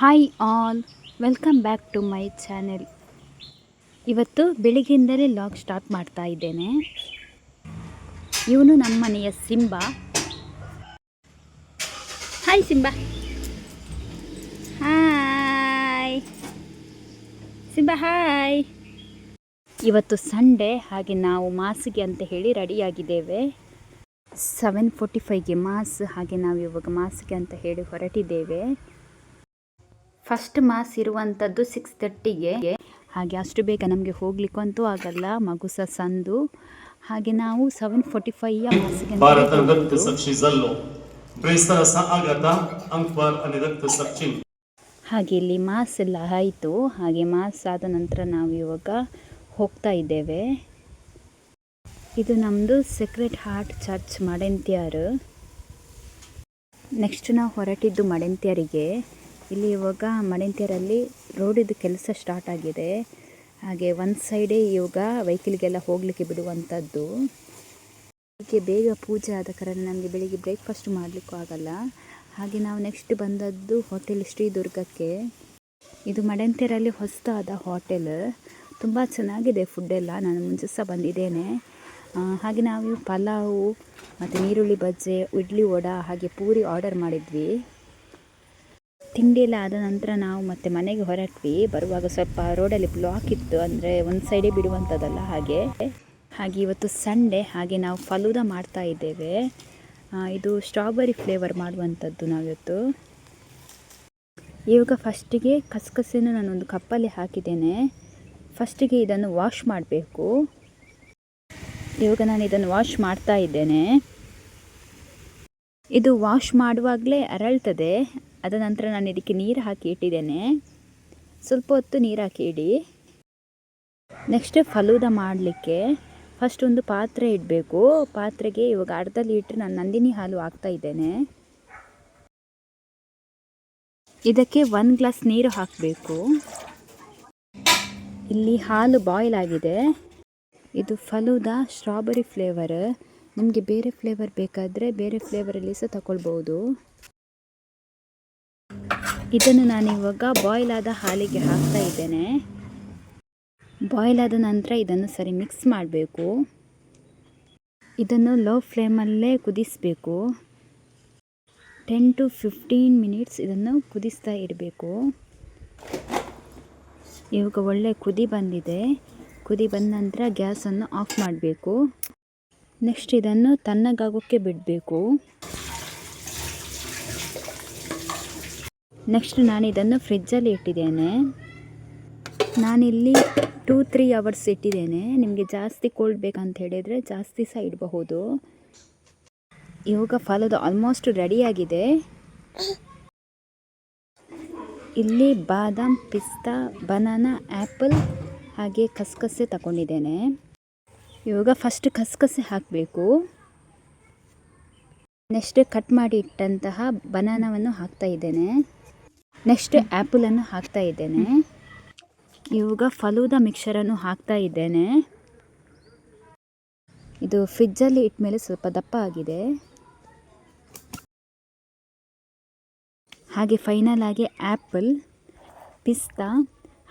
Hi all, welcome back to my channel. ಇವತ್ತು ಬೆಳಿಗ್ಗೆಯಿಂದಲೇ log start ಮಾಡ್ತಾ ಇದ್ದೇನೆ. ಇವನು ನಮ್ಮ ಮನೆಯ Simba. Hi Simba. Hi Simba, hi. ಇವತ್ತು ಸಂಡೇ, ಹಾಗೆ ನಾವು ಮಾಸಿಗೆ ಅಂತ ಹೇಳಿ ರೆಡಿಯಾಗಿದ್ದೇವೆ. 7:45ಗೆ ಮಾಸ್, ಹಾಗೆ ನಾವು ಇವಾಗ ಮಾಸಿಗೆ ಅಂತ ಹೇಳಿ ಹೊರಟಿದ್ದೇವೆ. ಫಸ್ಟ್ ಮಾಸ್ ಇರುವಂಥದ್ದು 6:30ಗೆ. ಹಾಗೆ ಅಷ್ಟು ಬೇಗ ನಮಗೆ ಹೋಗ್ಲಿಕ್ಕಂತೂ ಆಗಲ್ಲ, ಮಗು ಸಹ ಸಂದು. ಹಾಗೆ ನಾವು 7:45ಯ ಮಾಸಿಗೆ ಹಾಗೆ ಇಲ್ಲಿ ಮಾಸ್ ಎಲ್ಲ ಆಯಿತು. ಹಾಗೆ ಮಾಸ್ ಆದ ನಂತರ ನಾವು ಇವಾಗ ಹೋಗ್ತಾ ಇದ್ದೇವೆ. ಇದು ನಮ್ಮದು ಸೇಕ್ರೆಡ್ ಹಾರ್ಟ್ ಚರ್ಚ್ ಮಡೆಂತ್ಯಾರು. ನೆಕ್ಸ್ಟ್ ನಾವು ಹೊರಟಿದ್ದು ಮಡೆಂತ್ಯಾರಿಗೆ. ಇಲ್ಲಿ ಇವಾಗ ಮಡೆಂತ್ಯರಲ್ಲಿ ರೋಡಿದ್ದು ಕೆಲಸ ಸ್ಟಾರ್ಟ್ ಆಗಿದೆ. ಹಾಗೆ ಒಂದು ಸೈಡೇ ಇವಾಗ ವೆಹಿಕಲ್ಗೆಲ್ಲ ಹೋಗಲಿಕ್ಕೆ ಬಿಡುವಂಥದ್ದು. ಹೀಗೆ ಬೇಗ ಪೂಜೆ ಆದ ಕಾರಣ ನಮಗೆ ಬೆಳಿಗ್ಗೆ ಬ್ರೇಕ್ಫಾಸ್ಟ್ ಮಾಡಲಿಕ್ಕೂ ಆಗಲ್ಲ. ಹಾಗೆ ನಾವು ನೆಕ್ಸ್ಟ್ ಬಂದದ್ದು ಹೋಟೆಲ್ ಶ್ರೀದುರ್ಗಕ್ಕೆ. ಇದು ಮಡೆಂತ್ಯರಲ್ಲಿ ಹೊಸದಾದ ಹೋಟೆಲ್, ತುಂಬ ಚೆನ್ನಾಗಿದೆ ಫುಡ್ಡೆಲ್ಲ. ನಾನು ಮುಂಚೆ ಸಹ ಬಂದಿದ್ದೇನೆ. ಹಾಗೆ ನಾವು ಪಲಾವು ಮತ್ತು ನೀರುಳ್ಳಿ ಬಜ್ಜೆ, ಇಡ್ಲಿ ವಡ, ಹಾಗೆ ಪೂರಿ ಆರ್ಡರ್ ಮಾಡಿದ್ವಿ. ತಿಂಡಿ ಎಲ್ಲ ಆದ ನಂತರ ನಾವು ಮತ್ತೆ ಮನೆಗೆ ಹೊರಟ್ವಿ. ಬರುವಾಗ ಸ್ವಲ್ಪ ರೋಡಲ್ಲಿ ಬ್ಲಾಕ್ ಇತ್ತು, ಅಂದರೆ ಒಂದು ಸೈಡೇ ಬಿಡುವಂಥದ್ದಲ್ಲ. ಹಾಗೆ ಇವತ್ತು ಸಂಡೇ, ಹಾಗೆ ನಾವು ಫಲೂದಾ ಮಾಡ್ತಾ ಇದ್ದೇವೆ. ಇದು ಸ್ಟ್ರಾಬೆರಿ ಫ್ಲೇವರ್ ಮಾಡುವಂಥದ್ದು ನಾವಿವತ್ತು. ಇವಾಗ ಫಸ್ಟಿಗೆ ಕಸಕಸೆಯನ್ನು ನಾನೊಂದು ಕಪ್ಪಲ್ಲಿ ಹಾಕಿದ್ದೇನೆ. ಫಸ್ಟಿಗೆ ಇದನ್ನು ವಾಶ್ ಮಾಡಬೇಕು. ಇವಾಗ ನಾನು ಇದನ್ನು ವಾಶ್ ಮಾಡ್ತಾ ಇದ್ದೇನೆ. ಇದು ವಾಶ್ ಮಾಡುವಾಗಲೇ ಅರಳ್ತದೆ. ಅದ ನಂತರ ನಾನು ಇದಕ್ಕೆ ನೀರು ಹಾಕಿ ಇಟ್ಟಿದ್ದೇನೆ. ಸ್ವಲ್ಪ ಹೊತ್ತು ನೀರು ಹಾಕಿ ಇಡಿ. ನೆಕ್ಸ್ಟ್ ಫಲೂದಾ ಮಾಡಲಿಕ್ಕೆ ಫಸ್ಟ್ ಒಂದು ಪಾತ್ರೆ ಇಡಬೇಕು. ಪಾತ್ರೆಗೆ ಇವಾಗ ಅರ್ಧ ಲೀಟ್ರ್ ನಾನು ನಂದಿನಿ ಹಾಲು ಹಾಕ್ತಾ ಇದ್ದೇನೆ. ಇದಕ್ಕೆ 1 ಗ್ಲಾಸ್ ನೀರು ಹಾಕಬೇಕು. ಇಲ್ಲಿ ಹಾಲು ಬಾಯ್ಲ್ ಆಗಿದೆ. ಇದು ಫಲೂದಾ ಸ್ಟ್ರಾಬೆರಿ ಫ್ಲೇವರ್. ನಿಮಗೆ ಬೇರೆ ಫ್ಲೇವರ್ ಬೇಕಾದರೆ ಬೇರೆ ಫ್ಲೇವರಲ್ಲಿ ಸಹ ತಗೊಳ್ಬೋದು. ಇದನ್ನು ನಾನು ಇವಾಗ ಬಾಯ್ಲ್ ಆದ ಹಾಲಿಗೆ ಹಾಕ್ತಾ ಇದ್ದೇನೆ. ಬಾಯ್ಲ್ ಆದ ನಂತರ ಇದನ್ನು ಸರಿ ಮಿಕ್ಸ್ ಮಾಡಬೇಕು. ಇದನ್ನು ಲೋ ಫ್ಲೇಮಲ್ಲೇ ಕುದಿಸಬೇಕು. 10 to 15 ಮಿನಿಟ್ಸ್ ಇದನ್ನು ಕುದಿಸ್ತಾ ಇರಬೇಕು. ಇವಾಗ ಒಳ್ಳೆ ಕುದಿ ಬಂದಿದೆ. ಕುದಿ ಬಂದ ನಂತರ ಗ್ಯಾಸನ್ನು ಆಫ್ ಮಾಡಬೇಕು. ನೆಕ್ಸ್ಟ್ ಇದನ್ನು ತಣ್ಣಗಾಗೋಕ್ಕೆ ಬಿಡಬೇಕು. ನೆಕ್ಸ್ಟ್ ನಾನು ಇದನ್ನು ಫ್ರಿಜ್ಜಲ್ಲಿ ಇಟ್ಟಿದ್ದೇನೆ. ನಾನಿಲ್ಲಿ 2-3 ಅವರ್ಸ್ ಇಟ್ಟಿದ್ದೇನೆ. ನಿಮಗೆ ಜಾಸ್ತಿ ಕೋಲ್ಡ್ ಬೇಕಂತ ಹೇಳಿದರೆ ಜಾಸ್ತಿ ಸಹ ಇಡಬಹುದು. ಇವಾಗ ಫಲೂದಾ ಆಲ್ಮೋಸ್ಟ್ ರೆಡಿಯಾಗಿದೆ. ಇಲ್ಲಿ ಬಾದಾಮ್, ಪಿಸ್ತಾ, ಬನಾನಾ, ಆ್ಯಪಲ್ ಹಾಗೆ ಕಸಕಸೆ ತಗೊಂಡಿದ್ದೇನೆ. ಇವಾಗ ಫಸ್ಟ್ ಕಸಕಸೆ ಹಾಕಬೇಕು. ನೆಕ್ಸ್ಟ್ ಕಟ್ ಮಾಡಿ ಇಟ್ಟಂತಹ ಬನಾನವನ್ನು ಹಾಕ್ತಾ ಇದ್ದೇನೆ. ನೆಕ್ಸ್ಟ್ ಆ್ಯಪಲನ್ನು ಹಾಕ್ತಾ ಇದ್ದೇನೆ. ಇವಾಗ ಫಲೂದಾ ಮಿಕ್ಸರನ್ನು ಹಾಕ್ತಾ ಇದ್ದೇನೆ. ಇದು ಫ್ರಿಜ್ಜಲ್ಲಿ ಇಟ್ಟ ಮೇಲೆ ಸ್ವಲ್ಪ ದಪ್ಪ ಆಗಿದೆ. ಹಾಗೆ ಫೈನಲ್ ಆಗಿ ಆ್ಯಪಲ್, ಪಿಸ್ತಾ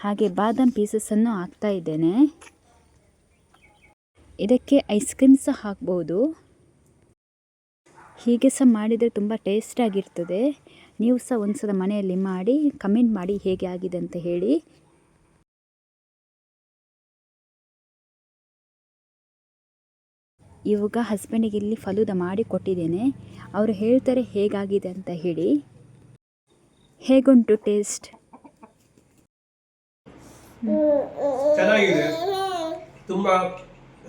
ಹಾಗೆ ಬಾದಾಮ್ ಪೀಸಸನ್ನು ಹಾಕ್ತಾ ಇದ್ದೇನೆ. ಇದಕ್ಕೆ ಐಸ್ ಕ್ರೀಮ್ ಸಹ ಹಾಕ್ಬೋದು. ಹೀಗೆ ಸಹ ಮಾಡಿದರೆ ತುಂಬ ಟೇಸ್ಟಾಗಿರ್ತದೆ. ನೀವು ಸಹ ಒಂದು ಸಲ ಮನೆಯಲ್ಲಿ ಮಾಡಿ ಕಮೆಂಟ್ ಮಾಡಿ ಹೇಗೆ ಆಗಿದೆ ಅಂತ ಹೇಳಿ. ಇವಾಗ ಹಸ್ಬೆಂಡಿಗೆ ಇಲ್ಲಿ ಫಲೂದಾ ಮಾಡಿ ಕೊಟ್ಟಿದ್ದೇನೆ. ಅವರು ಹೇಳ್ತಾರೆ ಹೇಗಾಗಿದೆ ಅಂತ ಹೇಳಿ. ಹೇಗುಂಟು ಟೇಸ್ಟ್? ಚೆನ್ನಾಗಿದೆ. ತುಂಬ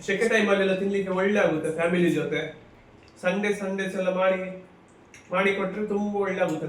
ಸೆಕೆ ಟೈಮಲ್ಲೆಲ್ಲ ತಿನ್ನಲಿಕ್ಕೆ ಒಳ್ಳೆ ಆಗುತ್ತೆ. ಫ್ಯಾಮಿಲಿ ಜೊತೆ ಸಂಡೇಸ್ ಎಲ್ಲ ಮಾಡಿ ಕೊಟ್ಟರೆ ತುಂಬ ಒಳ್ಳೆ ಆಗುತ್ತೆ.